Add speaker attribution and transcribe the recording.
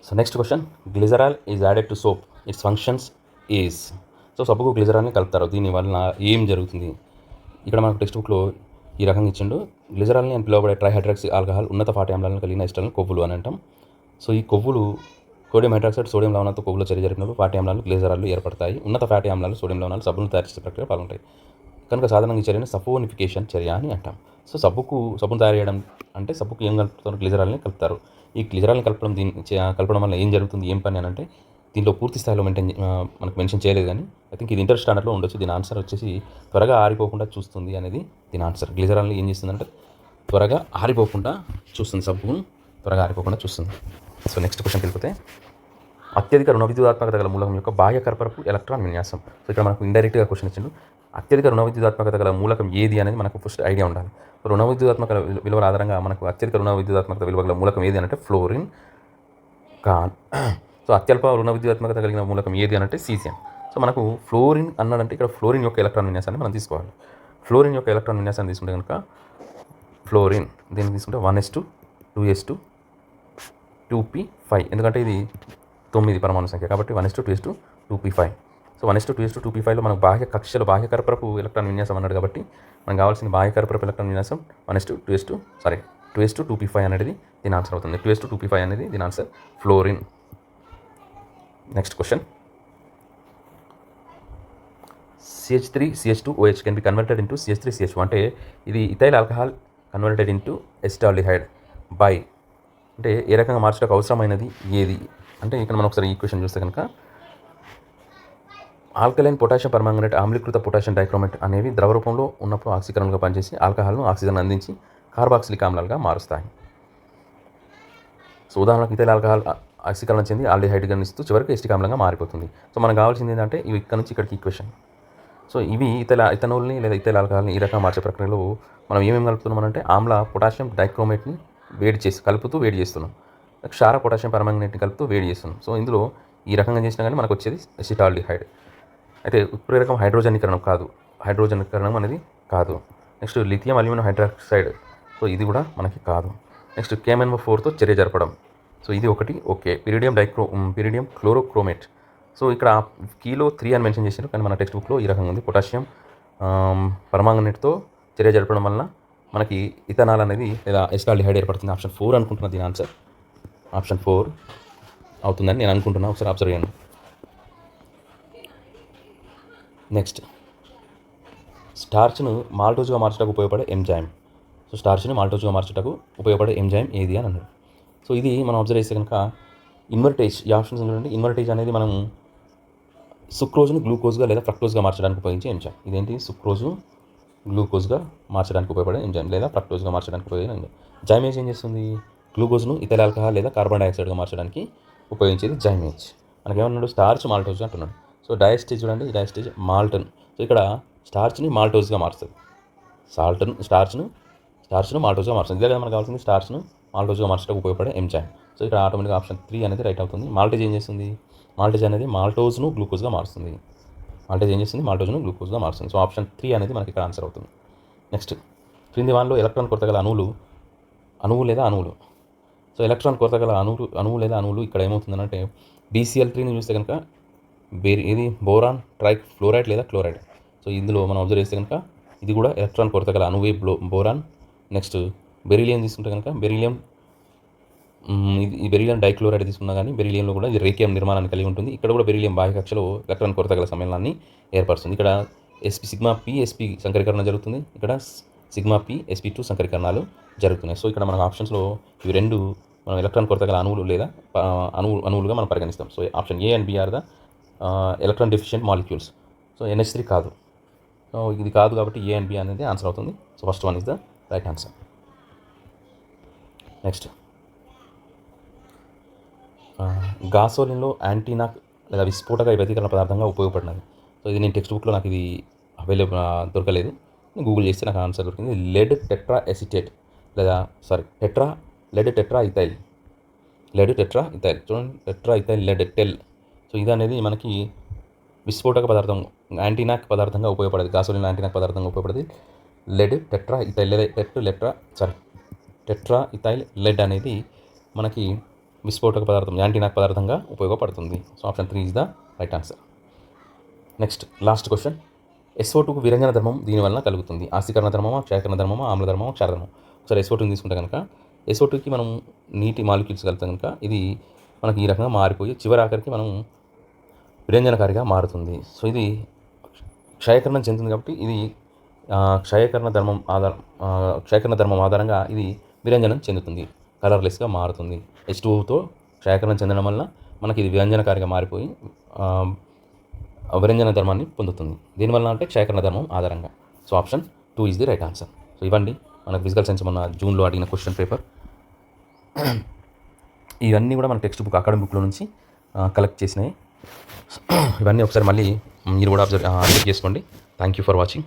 Speaker 1: So next question, glycerol is added to soap, its functions is. So సబ్బుకు గ్లిజరాల్ని కలుపుతారు, దీని వలన ఏం జరుగుతుంది? ఇక్కడ మనకు టెక్స్ట్ బుక్లో ఈ రకంగా ఇచ్చిండు. గ్లిజరాల్ని అని పిలువబడే ట్రైహైడ్రాక్సీ ఆల్కహాల్ ఉన్నత ఫాటీ ఆమ్లాలను కలిగిన ఎస్టర్లను కొవ్వులు అని అంటాం. సో ఈ కొవ్వులు సోడియం హైడ్రాక్సైడ్, సోడియం లవణాలతో కొవ్వులో చర్య జరిపినప్పుడు ఫాటీ ఆమ్లాలు గ్లిజరాల్లు ఏర్పడతాయి. ఉన్నత ఫ్యాటీ ఆమ్లాలు, సోడియం లవణాలు సబ్బును తయారు చేసే ప్రక్రియ పాల్గొంటాయి కనుక సాధారణంగా ఈ చర్యను సఫోనిఫికేషన్ చర్య అని అంటాం. సో సబ్బును తయారు చేయడం అంటే సబ్బుకు ఏం కలుపుతారు? గ్లిజరాల్ని కలుపుతారు. ఈ గ్లిజరాల్ని కలపడం వల్ల ఏం జరుగుతుంది, ఏం పని అని అంటే దీంట్లో పూర్తి స్థాయిలో మనకు మెన్షన్ చేయలేదు, కానీ ఐ థింక్ ఇది ఇంటర్ స్టాండర్డ్లో ఉండొచ్చు. దీని ఆన్సర్ వచ్చేసి త్వరగా ఆరిపోకుండా చూస్తుంది అనేది దీని ఆన్సర్. గ్లిజరాల్ని ఏం చేస్తుందంటే త్వరగా ఆరిపోకుండా చూస్తుంది, సబ్బును త్వరగా ఆరిపోకుండా చూస్తుంది. సో నెక్స్ట్ క్వశ్చన్కి వెళ్ళిపోతే, అత్యధిక రుణ విద్యుదాత్మకత గల మూలకం యొక్క బాహ్య కర్పరపు ఎలక్ట్రాన్ విన్యాసం. సో ఇక్కడ మనకు ఇండైరెక్ట్గా క్వశ్చన్ ఇచ్చిండు. అత్యధిక రుణ విద్యుదాత్మకత గల మూలకం ఏది అనేది మనకు ఫస్ట్ ఐడియా ఉండాలి. రుణ విద్యుదాత్మక విలువల ఆధారంగా మనకు అత్యధిక రుణ విద్యుదాత్మకత విలువ గల మూలకం ఏది అంటే ఫ్లోరిన్, కాన్. సో అత్యల్ప రుణ విద్యుదాత్మకత కలిగిన మూలకం ఏది అంటే సీసియం. సో మనకు ఫ్లోరిన్ అన్నాడంటే ఇక్కడ ఫ్లోరిన్ యొక్క ఎలక్ట్రాన్ విన్యాసాన్ని మనం తీసుకోవాలి. ఫ్లోరిన్ యొక్క ఎలక్ట్రాన్ విన్యాసాన్ని తీసుకుంటే కనుక ఫ్లోరిన్ దీన్ని తీసుకుంటే 1s2 2s2 2p5, ఎందుకంటే ఇది 9 పరమాణు సంఖ్య కాబట్టి 1s2 2s2 2p5. So 1s2 2s2 2p5లో మనకు బాహ్య కక్షలు బాహ్య కర్పరపు ఎలక్ట్రాన్ విన్యాసం అన్నాడు కాబట్టి మనకు కావాల్సింది బాహ్య కర్పరపు ఎలక్ట్రాన్ విన్యాసం 2s2 2p5 అనేది దీని ఆన్సర్ అవుతుంది. 2s2 2p5 అనేది దీని answer fluorine. Next question, CH3CH2OH can be converted into CH3CH2 అంటే ఇది ethyl alcohol converted into acetaldehyde by అంటే ఏ రకంగా మార్చడానికి అవసరమైనది ఏది అంటే ఇక్కడ మనం ఒకసారి ఈక్వేషన్ చూస్తే కనుక ఆల్కలైన్ పొటాషియం పర్మాంగనేట్, ఆమ్లీకృత పొటాషియం డైక్రోమేట్ అనేవి ద్రవ రూపంలో ఉన్నప్పుడు ఆక్సీకరణలుగా పనిచేసి ఆల్కహాల్ను ఆక్సిజన్ అందించి కార్బాక్సిలిక్ ఆమ్లాలుగా మారుస్తాయి. సో ఉదాహరణకు ఇథైల్ ఆల్కహాల్ ఆక్సీకరణ చెంది ఆల్డిహైడ్గా ఇస్తూ చివరికి ఎస్టిక్ ఆమ్లంగా మారిపోతుంది. సో మనకు కావాల్సింది ఏంటంటే ఇవి ఇక్కడ నుంచి ఇక్కడికి ఈక్వేషన్. సో ఇవి ఇథనాల్ని లేదా ఇథైల్ ఆల్కహాల్ని ఈ రకంగా మార్చే ప్రక్రియలో మనం ఏమేమి కలుపుతున్నాం అంటే ఆమ్ల పొటాషియం డైక్రోమేట్ని వేడి చేస్తున్నాం, క్షార పొటాషియం పర్మాంగనేట్ని కలుపుతూ వేడి చేస్తున్నాం. సో ఇందులో ఈ రకంగా చేసినా కానీ మనకు వచ్చేది ఎసిటాల్డిహైడ్. అయితే ఉత్ప్రేరకం హైడ్రోజనీకరణం అనేది కాదు. Next lithium aluminium hydroxide, so ఇది కూడా మనకి కాదు. నెక్స్ట్ KMnO4తో చర్య జరపడం, సో ఇది ఒకటి ఓకే. పిరిడియం క్లోరోక్రోమేట్, సో ఇక్కడ కీలో 3 అని మెన్షన్ చేశారు కానీ మన టెక్స్ట్ బుక్లో ఈ రకంగా ఉంది. పొటాషియం పర్మాంగనేట్తో చర్య జరపడం వలన మనకి ఇథనాల్ అనేది లేదా ఎసిటాల్డిహైడ్ ఏర్పడుతుంది. ఆప్షన్ 4 అనుకుంటున్నా దీని ఆన్సర్. ఆప్షన్ 4 అవుతుందని నేను అనుకుంటున్నా, ఒకసారి అబ్జర్వ్ చేయండి. నెక్స్ట్, స్టార్చ్ను మాల్టోజ్గా మార్చడానికి ఉపయోగపడే ఎంజైమ్. సో స్టార్చ్ని మాల్టోజ్గా మార్చడానికి ఉపయోగపడే ఎంజైమ్ ఏది అని అన్నాడు. సో ఇది మనం అబ్జర్వ్ చేస్తే కనుక ఇన్వర్టేజ్, ఈ ఆప్షన్స్ ఏంటంటే ఇన్వర్టేజ్ అనేది మనం సుక్రోజ్ను గ్లూకోజ్గా లేదా ఫ్రక్టోజ్గా మార్చడానికి ఉపయోగించే ఎంజైమ్. ఇదేంటి? సుక్రోజు గ్లూకోజ్గా మార్చడానికి ఉపయోగపడే ఎంజైమ్ లేదా ఫ్రక్టోజ్గా మార్చడానికి ఉపయోగపడే ఎంజైమ్. జైమేజ్ ఏం చేస్తుంది? గ్లూకోజ్ను ఇథైల్ ఆల్కహాల్ లేదా కార్బన్ డైఆక్సైడ్గా మార్చడానికి ఉపయోగించేది జైమేజ్. మనకేమన్నాడు? స్టార్చ్ మాల్టోజ్ అంటున్నాడు. సో డయాస్టేజ్ చూడండి, డయాస్టేజ్ మాల్టన్. సో ఇక్కడ స్టార్చ్ని మాల్టోజ్గా మారుస్తుంది, స్టార్చ్ను మాల్టోజ్గా మారుస్తుంది. ఇదే కదా మనకు కావాల్సింది, స్టార్చ్ను మాల్టోజ్గా మార్చడానికి ఉపయోగపడే ఎంజైమ్. సో ఇక్కడ ఆటోమేటిక్గా ఆప్షన్ 3 అనేది రైట్ అవుతుంది. మాల్టేజ్ ఏం చేస్తుంది? మాల్టేజ్ అనేది మాల్టోజ్ను గ్లూకోజ్గా మారుస్తుంది. సో ఆప్షన్ 3 అనేది మనకి ఇక్కడ ఆన్సర్ అవుతుంది. నెక్స్ట్, క్రింది వానిలో ఎలక్ట్రాన్ కొరత గల అణువు లేదా అణువులు. సో ఎలక్ట్రాన్ కొరత గల అణువు లేదా అణువులు ఇక్కడ ఏమవుతుందంటే BCl3ని చూస్తే కనుక ఇది బోరాన్, ఫ్లోరైడ్ లేదా క్లోరైడ్. సో ఇందులో మనం అబ్జర్వ్ చేస్తే కనుక ఇది కూడా ఎలక్ట్రాన్ కొరత గల అణువే బోరాన్. నెక్స్ట్ బెరీలియం తీసుకుంటే కనుక ఈ బెరీలియం డైక్లోరైడ్ తీసుకున్నా కానీ బెరీలియంలో కూడా ఇది రేఖీయ నిర్మాణాన్ని కలిగి ఉంటుంది. ఇక్కడ కూడా బెరీలియం బాహ్య కక్షలో ఎలక్ట్రాన్ కొరత గల సమ్మేళనాన్ని ఏర్పరుస్తుంది. ఇక్కడ సిగ్మా P sp సంకరీకరణ జరుగుతుంది, ఇక్కడ సిగ్మా P sp2 సంకరీకరణాలు జరుగుతున్నాయి. సో ఇక్కడ మనకు ఆప్షన్స్లో ఇవి రెండు మనం ఎలక్ట్రాన్ కొరత గల అణువులు లేదా అణువులుగా మనం పరిగణిస్తాం. So option A and B are the electron deficient molecules. So NH3 కాదు. సో ఇది కాదు కాబట్టి A and B అనేది ఆన్సర్ అవుతుంది. So first one is the right answer. Next, గాసోలిన్లో యాంటీనాక్ లేదా విస్ఫోటక వ్యతికరణ పదార్థంగా ఉపయోగపడినది. సో ఇది నేను టెక్స్ట్ బుక్లో నాకు ఇది అవైలబుల్ దొరకలేదు, నేను గూగుల్ చేస్తే నాకు ఆన్సర్ దొరికింది. లెడ్ టెట్రా ఎసిటేట్ లేదా లెడ్ టెట్రా ఇథైల్ చూడండి, టెట్రా ఇథైల్ లెడ్ టెల్. సో ఇది అనేది మనకి విస్ఫోటక పదార్థం, యాంటీనాక్ పదార్థంగా ఉపయోగపడేది. గాసోలిన్ యాంటీనాక్ పదార్థంగా ఉపయోగపడేది లెడ్ టెట్రా ఇథైల్ లేదా టెట్రా ఇథైల్ లెడ్ అనేది మనకి విస్ఫోటక పదార్థం యాంటీనాక్ పదార్థంగా ఉపయోగపడుతుంది. So option 3 is the right answer. Next last question. SO2కు విరంజన ధర్మం దీనివల్ల కలుగుతుంది. ఆక్సీకరణ ధర్మమా, క్షయకరణ ధర్మమా, ఆమ్లధర్మమా, క్షారధర్మం. ఒకసారి SO2ని తీసుకుంటే కనుక SO2కి మనం నీటి మాలిక్యూల్స్ కలిపితే కనుక ఇది మనకి ఈ రకంగా మారిపోయి చివరి ఆఖరికి మనం విరంజనకారిగా మారుతుంది. సో ఇది క్షయకరణం చెందుతుంది కాబట్టి ఇది క్షయకరణ ధర్మం ఆధారంగా ఇది విరంజనం చెందుతుంది, కలర్లెస్గా మారుతుంది. H2Oతో క్షయకరణం చెందడం వల్ల మనకి ఇది విరంజనకారిగా మారిపోయి విరంజన ధర్మాన్ని పొందుతుంది. దీనివల్ల అంటే క్షయకరణ ధర్మం ఆధారంగా. So option 2 is the right answer. So ఇవ్వండి మనకు ఫిజికల్ సైన్స్ మన జూన్లో అడిగిన క్వశ్చన్ పేపర్. ఇవన్నీ కూడా మన టెక్స్ట్ బుక్ అకాడమిక్ బుక్లో నుంచి కలెక్ట్ చేసినాయి. ఇవన్నీ ఒకసారి మళ్ళీ మీరు కూడా అబ్జర్వ్ చేసుకోండి. Thank you for watching.